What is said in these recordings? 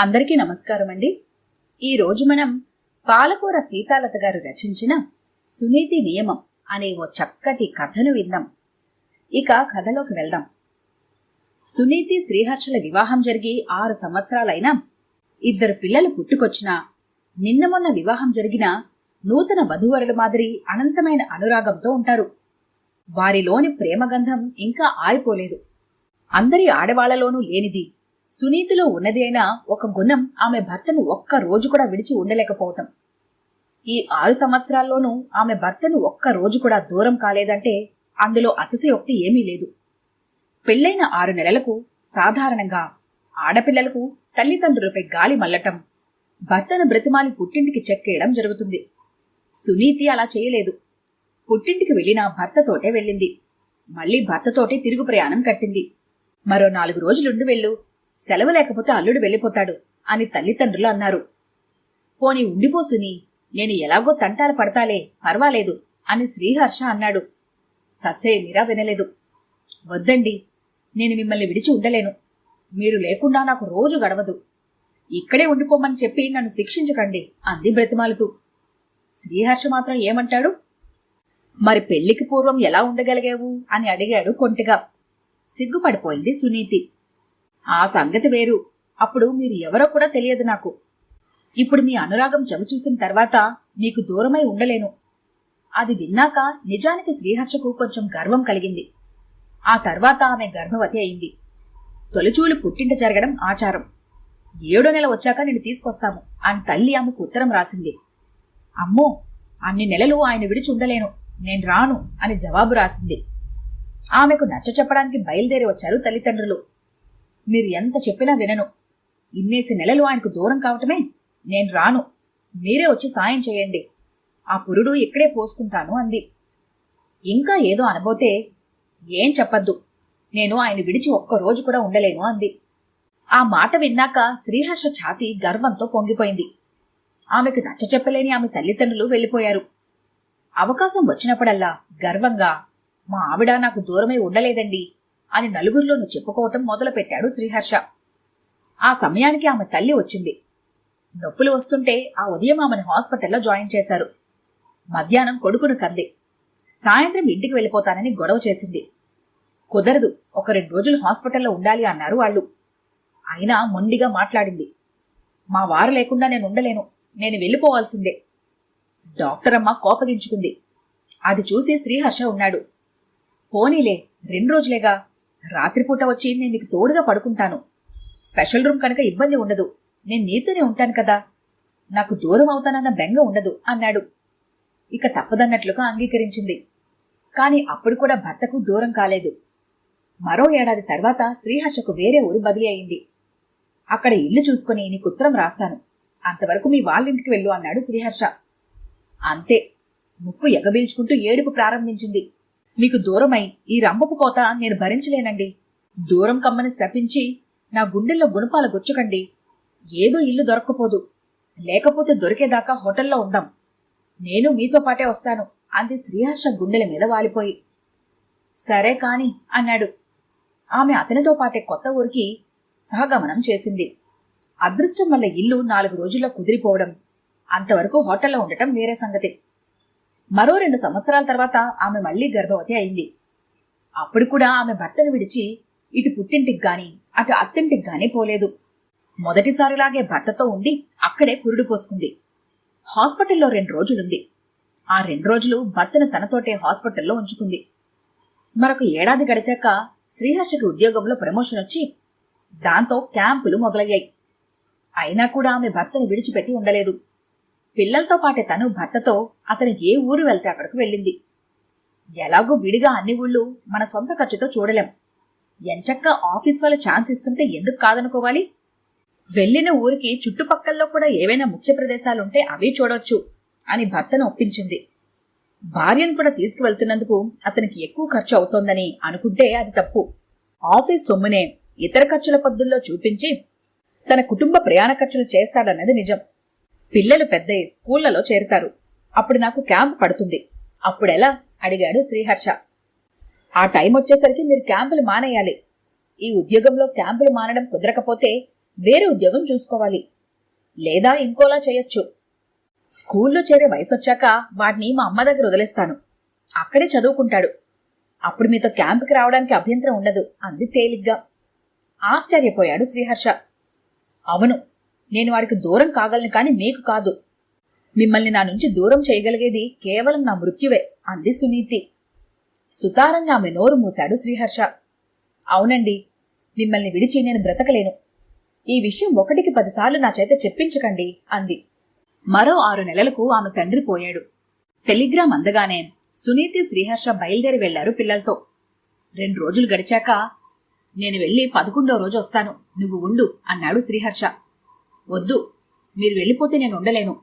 అందరికీ నమస్కారం అండి. ఈరోజు మనం పాలకూర సీతాలత గారు రచించిన సునీతి నియమం అనే ఓ చక్కటి కథను విందాం. ఇక కథలోకి వెళ్దాం. సునీతి శ్రీహర్షల వివాహం జరిగి 6 సంవత్సరాలైనా 2 పిల్లలు పుట్టుకొచ్చినా నిన్న మొన్న వివాహం జరిగిన నూతన వధూవరుల మాదిరి అనంతమైన అనురాగంతో ఉంటారు. వారిలోని ప్రేమగంధం ఇంకా ఆరిపోలేదు. అందరి ఆడవాళ్లలోనూ లేనిది సునీతిలో ఉన్నది అయినా ఒక గుణం ఆమె భర్తను ఒక్క రోజు కూడా విడిచి ఉండలేకపోవటం. ఈ 6 సంవత్సరాల్లోనూ ఆమె భర్తను ఒక్క రోజు కూడా దూరం కాలేదంటే అందులో అతిశయోక్తి ఏమీ లేదు. పెళ్లైన 6 నెలలకు సాధారణంగా ఆడపిల్లలకు తల్లిదండ్రులపై గాలి మల్లటం, భర్తను బ్రతిమాలి పుట్టింటికి చెక్కేయడం జరుగుతుంది. సునీతి అలా చేయలేదు. పుట్టింటికి వెళ్లినా భర్తతోటే వెళ్ళింది. మళ్లీ భర్తతోటే తిరుగు ప్రయాణం కట్టింది. మరో 4 రోజులుండి వెళ్ళు, సెలవు లేకపోతే అల్లుడు వెళ్ళిపోతాడు అని తల్లిదండ్రులు అన్నారు. పోనీ ఉండిపోసుని, నేను ఎలాగో తంటాలు పడతాలే, పర్వాలేదు అని శ్రీహర్ష అన్నాడు. ససేమిరా వినలేదు. వద్దండి, నేను మిమ్మల్ని విడిచి ఉండలేను. మీరు లేకుండా నాకు రోజు గడవదు. ఇక్కడే ఉండిపోమని చెప్పి నన్ను శిక్షించకండి అంది బ్రతిమాలుతూ. శ్రీహర్ష మాత్రం ఏమంటాడు? మరి పెళ్లికి పూర్వం ఎలా ఉండగలిగావు అని అడిగాడు కొంటిగా. సిగ్గుపడిపోయింది సునీతి. ఆ సంగతి వేరు. అప్పుడు మీరు ఎవరో కూడా తెలియదు నాకు. ఇప్పుడు మీ అనురాగం చవిచూసిన తర్వాత మీకు దూరమై ఉండలేను. అది విన్నాక నిజానికి శ్రీహర్షకు కొంచెం గర్వం కలిగింది. ఆ తర్వాత ఆమె గర్భవతి అయింది. తొలిచూలు పుట్టింట జరగడం ఆచారం. 7వ నెల వచ్చాక నేను తీసుకొస్తాము అని తల్లి ఆమెకు ఉత్తరం రాసింది. అమ్మో, అన్ని నెలలు ఆయన విడిచి ఉండలేను, నేను రాను అని జవాబు రాసింది. ఆమెకు నచ్చ చెప్పడానికి బయలుదేరి వచ్చారు తల్లిదండ్రులు. మీరు ఎంత చెప్పినా వినను. ఇన్నేసి నెలలు ఆయనకు దూరం కావటమే, నేను రాను, మీరే వచ్చి సాయం చేయండి, ఆ పురుడు ఇక్కడే పోసుకుంటాను అంది. ఇంకా ఏదో అనబోతే, ఏం చెప్పద్దు, నేను ఆయన విడిచి ఒక్క రోజు కూడా ఉండలేను అంది. ఆ మాట విన్నాక శ్రీహర్ష ఛాతీ గర్వంతో పొంగిపోయింది. ఆమెకు నచ్చ చెప్పలేని ఆమె తల్లిదండ్రులు వెళ్లిపోయారు. అవకాశం వచ్చినప్పుడల్లా గర్వంగా, మా ఆవిడ నాకు దూరమై ఉండలేదండి అని నలుగురిలోనూ చెప్పుకోవటం మొదలుపెట్టాడు శ్రీహర్ష. ఆ సమయానికి ఆమె తల్లి వచ్చింది. నొప్పులు వస్తుంటే ఆ ఉదయం ఆమెను హాస్పిటల్లో జాయిన్ చేశారు. మధ్యాహ్నం కొడుకును కంది. సాయంత్రం ఇంటికి వెళ్ళిపోతానని గొడవ చేసింది. కుదరదు, ఒక 2 రోజులు హాస్పిటల్లో ఉండాలి అన్నారు వాళ్ళు. అయినా మొండిగా మాట్లాడింది. మా వారు లేకుండా నేను ఉండలేను, నేను వెళ్ళిపోవాల్సిందే. డాక్టర్ అమ్మ కోపగించుకుంది. అది చూసి శ్రీహర్ష ఉన్నాడు. పోనీలే, 2 రోజులేగా, రాత్రిపూట వచ్చి నేను నీకు తోడుగా పడుకుంటాను. స్పెషల్ రూమ్ కనుక ఇబ్బంది ఉండదు, నేను నీతోనే ఉంటాను కదా, నాకు దూరం అవుతానన్న బెంగ ఉండదు అన్నాడు. ఇక తప్పదన్నట్లుగా అంగీకరించింది. కాని అప్పుడు కూడా భర్తకు దూరం కాలేదు. మరో ఏడాది తర్వాత శ్రీహర్షకు వేరే ఊరు బదిలీ అయింది. అక్కడ ఇల్లు చూసుకుని నీకు ఉత్తరం రాస్తాను, అంతవరకు మీ వాళ్ళింటికి వెళ్ళు అన్నాడు శ్రీహర్ష. అంతే, ముక్కు ఎగబీల్చుకుంటూ ఏడుపు ప్రారంభించింది. మీకు దూరమై ఈ రంపపు కోత నేను భరించలేనండి. దూరం కమ్మని శపించి నా గుండెల్లో గుణపాల గుచ్చకండి. ఏదో ఇల్లు దొరక్కపోదు, లేకపోతే దొరికేదాకా హోటల్లో ఉందాం, నేను మీతో పాటే వస్తాను అంది శ్రీహర్ష గుండెల మీద వాలిపోయి. సరే కాని అన్నాడు. ఆమె అతనితో పాటే కొత్త ఊరికి సహగమనం చేసింది. అదృష్టం వల్ల ఇల్లు 4 రోజుల్లో కుదిరిపోవడం, అంతవరకు హోటల్లో ఉండటం వేరే సంగతి. మరో 2 సంవత్సరాల తర్వాత ఆమె మళ్లీ గర్భవతి అయింది. అప్పుడు కూడా ఆమె భర్తను విడిచి ఇటు పుట్టింటికి గాని అటు అత్తింటికి గాని పోలేదు. మొదటిసారిలాగే భర్తతో ఉండి అక్కడే పురుడు పోసుకుంది. హాస్పిటల్లో 2 రోజులుంది. ఆ 2 రోజులు భర్తను తనతోటే హాస్పిటల్లో ఉంచుకుంది. మరొక ఏడాది గడిచాక శ్రీహర్షకి ఉద్యోగంలో ప్రమోషన్ వచ్చి దాంతో క్యాంపులు మొదలయ్యాయి. అయినా కూడా ఆమె భర్తను విడిచిపెట్టి ఉండలేదు. పిల్లలతో పాటే తను భర్తతో అతను ఏ ఊరు వెళ్తే అక్కడికి వెళ్ళింది. ఎలాగో విడిగా అన్ని ఊళ్ళు మన సొంత ఖర్చుతో చూడలేం. ఎంచక్క ఆఫీస్ వాళ్ళ ఛాన్స్ ఇస్తుంటే ఎందుకు కాదనుకోవాలి? వెళ్లిన ఊరికి చుట్టుపక్కల్లో కూడా ఏవైనా ముఖ్య ప్రదేశాలుంటే అవి చూడొచ్చు అని భర్తను ఒప్పించింది. భార్యను కూడా తీసుకువెళ్తున్నందుకు అతనికి ఎక్కువ ఖర్చు అవుతోందని అనుకుంటే అది తప్పు. ఆఫీస్ సొమ్మునే ఇతర ఖర్చుల పద్దుల్లో చూపించి తన కుటుంబ ప్రయాణ ఖర్చులు చేస్తాడన్నది నిజం. పిల్లలు పెద్దయి స్కూళ్లలో చేరుతారు. అప్పుడు నాకు క్యాంప్ పడుతుంది. అప్పుడెలా అడిగాడు శ్రీహర్ష. ఆ టైం వచ్చేసరికి మీరు క్యాంపులు మానేయాలి. ఈ ఉద్యోగంలో క్యాంపులు మానడం కుదరకపోతే వేరే ఉద్యోగం చూసుకోవాలి, లేదా ఇంకోలా చేయొచ్చు. స్కూల్లో చేరే వయసొచ్చాక వాడిని మా అమ్మ దగ్గర వదిలేస్తాను, అక్కడే చదువుకుంటాడు. అప్పుడు మీతో క్యాంపుకి రావడానికి అభ్యంతరం ఉండదు అంది తేలిగ్గా. ఆశ్చర్యపోయాడు శ్రీహర్ష. అవును, నేను వాడికి దూరం కాగలను కాని మీకు కాదు. మిమ్మల్ని నా నుంచి దూరం చేయగలిగేది కేవలం నా మృత్యువే అంది సునీతి. సుతారంగా ఆమె నోరు మూశాడు శ్రీహర్ష. అవునండి, మిమ్మల్ని విడిచి నేను బ్రతకలేను. ఈ విషయం 1కి 10 సార్లు నా చేత చెప్పించకండి అంది. మరో 6 నెలలకు ఆమె తండ్రి పోయాడు. టెలిగ్రామ్ అందగానే సునీతి శ్రీహర్ష బయలుదేరి వెళ్లారు పిల్లలతో. 2 రోజులు గడిచాక, నేను వెళ్లి 11వ రోజు వస్తాను, నువ్వు ఉండు అన్నాడు శ్రీహర్ష. వద్దు, మీరు వెళ్ళిపోతే నేను ఉండలేను.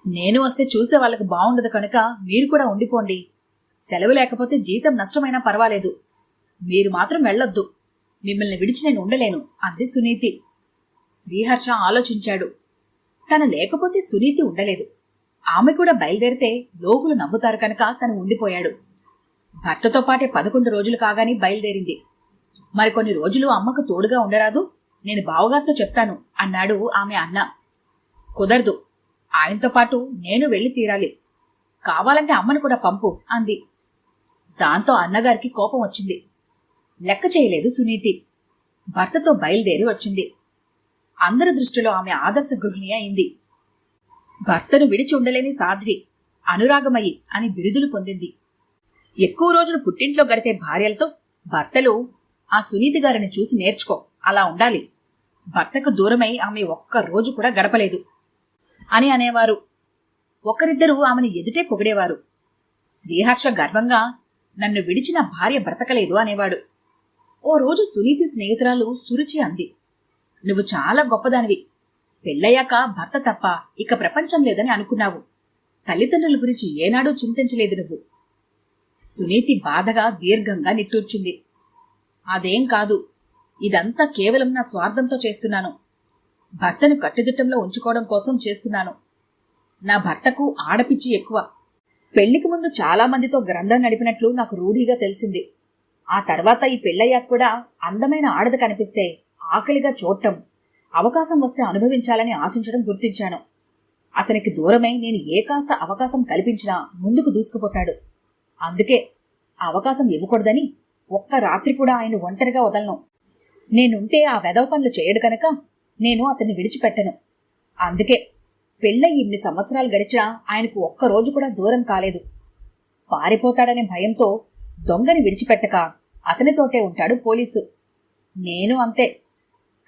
నేను వస్తే చూసే వాళ్ళకు బావుండదు కనుక మీరు కూడా ఉండిపోండి. సెలవు లేకపోతే జీతం నష్టమైనా పర్వాలేదు, మీరు మాత్రం వెళ్ళొద్దు. మిమ్మల్ని విడిచి నేను ఉండలేను అంది సునీతి. శ్రీహర్ష ఆలోచించాడు. తన లేకపోతే సునీతి ఉండలేదు. ఆమె కూడా బయలుదేరితే లోకులు నవ్వుతారు కనుక తను ఉండిపోయాడు. భర్తతో పాటే 11 రోజులు కాగానే బయలుదేరింది. మరికొన్ని రోజులు అమ్మకు తోడుగా ఉండరాదు, నేను బావగారితో చెప్తాను అన్నాడు ఆమె అన్న. కుదరదు, ఆయనతో పాటు నేను వెళ్లి తీరాలి. కావాలంటే అమ్మను కూడా పంపు అంది. దాంతో అన్నగారికి కోపం వచ్చింది. లెక్క చేయలేదు సునీతి. భర్తతో బయలుదేరి వచ్చింది. అందరి దృష్టిలో ఆమె ఆదర్శ గృహిణి అయింది. భర్తను విడిచి ఉండలేని సాధ్వి, అనురాగమయి అని బిరుదులు పొందింది. ఎక్కువ రోజులు పుట్టింట్లో గడిపే భార్యలతో భర్తలు ఆ సునీతి గారిని చూసి నేర్చుకో, అలా ఉండాలి. భర్తకు దూరమై ఆమె ఒక్క రోజు కూడా గడపలేదు అని అనేవారు. ఒకరిద్దరూ ఆమెను ఎదుటే పొగిడేవారు. శ్రీహర్ష గర్వంగా, నన్ను విడిచిన భార్య బ్రతకలేదు అనేవాడు. ఓ రోజు సునీతి స్నేహితురాలు సురుచి అంది, నువ్వు చాలా గొప్పదానివి. పెళ్ళయ్యాక భర్త తప్ప ఇక ప్రపంచం లేదని అనుకున్నావు. తల్లిదండ్రుల గురించి ఏనాడూ చింతించలేదు నువ్వు. సునీతి బాధగా దీర్ఘంగా నిట్టూర్చింది. అదేం కాదు, ఇదంతా కేవలం నా స్వార్థంతో చేస్తున్నాను. భర్తను కట్టుదిట్టంలో ఉంచుకోవడం కోసం చేస్తున్నాను. నా భర్తకు ఆడపిచ్చి ఎక్కువ. పెళ్లికి ముందు చాలా మందితో గ్రంథం నడిపినట్లు నాకు రూఢిగా తెలిసింది. ఆ తర్వాత ఈ పెళ్ళయ్యాక కూడా అందమైన ఆడది కనిపిస్తే ఆకలిగా చూడటం, అవకాశం వస్తే అనుభవించాలని ఆశించడం గుర్తించాను. అతనికి దూరమై నేను ఏ కాస్త అవకాశం కల్పించినా ముందుకు దూసుకుపోతాడు. అందుకే అవకాశం ఇవ్వకూడదని ఒక్క రాత్రి కూడా ఆయన ఒంటరిగా వదలను. నేనుంటే ఆ వెధవ పనులు చేయడు కనుక నేను అతన్ని విడిచిపెట్టను. అందుకే పెళ్ళై ఇన్ని సంవత్సరాలు గడిచినా ఆయనకు ఒక్కరోజు కూడా దూరం కాలేదు. పారిపోతాడనే భయంతో దొంగని విడిచిపెట్టక అతనితోటే ఉంటాడు పోలీసు. నేను అంతే.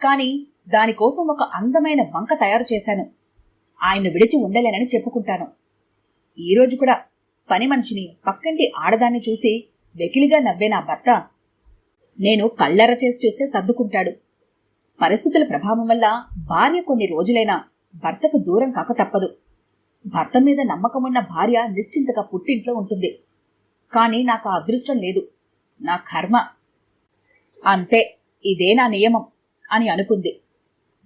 కాని దానికోసం ఒక అందమైన వంక తయారు చేశాను. ఆయన్ను విడిచి ఉండలేనని చెప్పుకుంటాను. ఈరోజు కూడా పని మనిషిని, పక్కంటి ఆడదాన్ని చూసి వెకిలిగా నవ్వే నా భర్త నేను కళ్ళెర్ర చేసి చూస్తే సర్దుకుంటాడు. పరిస్థితుల ప్రభావం వల్ల భార్య కొన్ని రోజులైనా భర్తకు దూరం కాక తప్పదు. భర్త మీద నమ్మకమున్న భార్య నిశ్చింతగా పుట్టింట్లో ఉంటుంది. కాని నాకు ఆ అదృష్టం లేదు, నా కర్మ. అంతే, ఇదే నా నియమం అని అనుకుంది.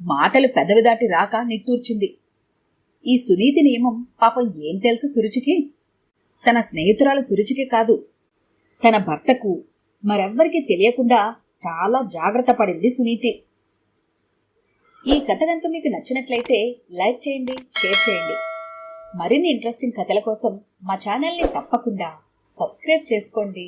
మాటలు పెదవి దాటి రాక నిట్టూర్చింది. ఈ సునీతి నియమం పాపం ఏం తెలుసు సురుచికి? తన స్నేహితురాలు సురుచికి కాదు, తన భర్తకు మరెవ్వరికీ తెలియకుండా చాలా జాగ్రత్త పడింది సునీతి. ఈ కథ కనుక మీకు నచ్చినట్లయితే లైక్ చేయండి, షేర్ చేయండి. మరిన్ని ఇంట్రెస్టింగ్ కథల కోసం మా ఛానల్ని తప్పకుండా సబ్స్క్రైబ్ చేసుకోండి.